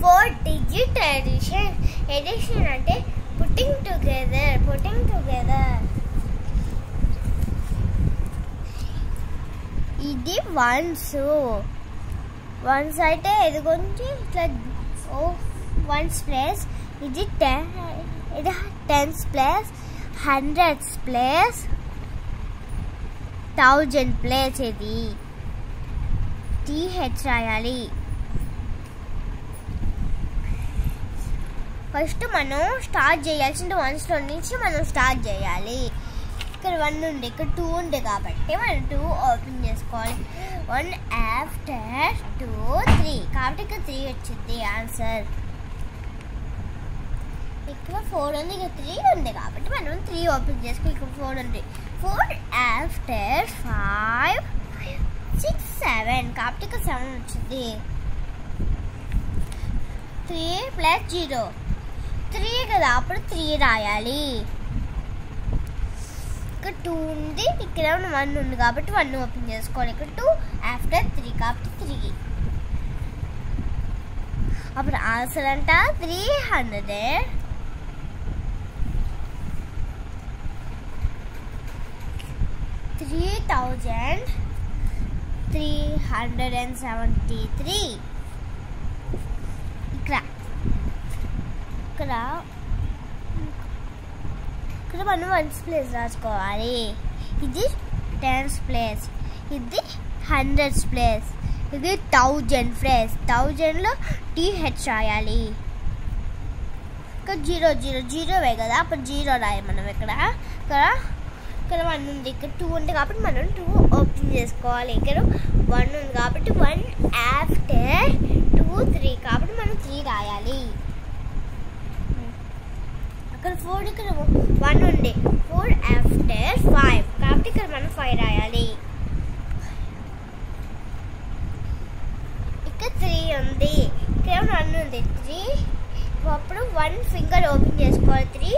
4-digit addition. Addition అంటే putting together. ఇది once అయితే ఇది గురించి ఇట్లా వన్స్ ప్లేస్, ఇది tens place, hundreds place, 1000 place. ఇది TH రాయాలి. ఫస్ట్ మనం స్టార్ట్ చేయాల్సింది వన్స్లో నుంచి మనం స్టార్ట్ చేయాలి. ఇక్కడ 1 ఉంది, ఇక్కడ 2 ఉంది కాబట్టి మనం 2 ఓపెన్ చేసుకోవాలి. 1 ఆఫ్టర్ 2 3 కాబట్టి ఇక్కడ 3 వచ్చింది ఆన్సర్. ఇక్కడ 4 ఉంది, ఇక్కడ 3 ఉంది కాబట్టి మనం 3 ఓపెన్ చేసుకోవాలి. ఇక్కడ 4 ఉంది. 4 ఆఫ్టర్ 5 6 7 కాబట్టి ఇక్కడ 7 వచ్చింది. 3 ప్లస్ 0 3 కదా, అప్పుడు 3 రాయాలి. ఇక్కడ 2 ఉంది, ఇక్కడ 1 ఉంది కాబట్టి 1 ఓపెన్ చేసుకోవాలి. ఇక్కడ 2 ఆఫ్టర్ 3 కాబట్టి 3. అప్పుడు ఆన్సర్ అంట 3373. ఇక్కడ మనం 1s ప్లేస్ రాసుకోవాలి. ఇది 10s ప్లేస్, ఇది 100s ప్లేస్, ఇది 1000 ప్లేస్. 1000లో TH రాయాలి. ఇక్కడ 0 0 0 కదా, అప్పుడు 0 రాయాలి మనం. ఇక్కడ 1 ఉంది, ఇక్కడ 2 ఉంది కాబట్టి మనం 2 ఓపెన్ చేసుకోవాలి. ఇక్కడ 1 ఉంది కాబట్టి 1 ఆఫ్టర్ 2 3 కాబట్టి మనం 3 రాయాలి. ఇక్కడ 4 ఇక్కడ 1 ఉంది, 4 ఆఫ్టర్ 5 కాబట్టి ఇక్కడ మనం 5 రాయాలి. ఇక్కడ 3 ఉంది, ఇక్కడ 1 ఉంది, 3 అప్పుడు 1 ఫింగర్ ఓపెన్ చేసుకోవాలి. 3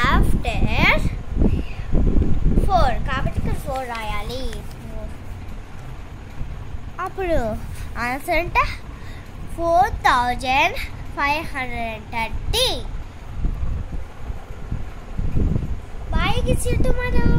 ఆఫ్టర్ 4 కాబట్టి ఇక్కడ 4 రాయాలి. అప్పుడు ఆన్సర్ అంటే 4530. Bye, see you tomorrow.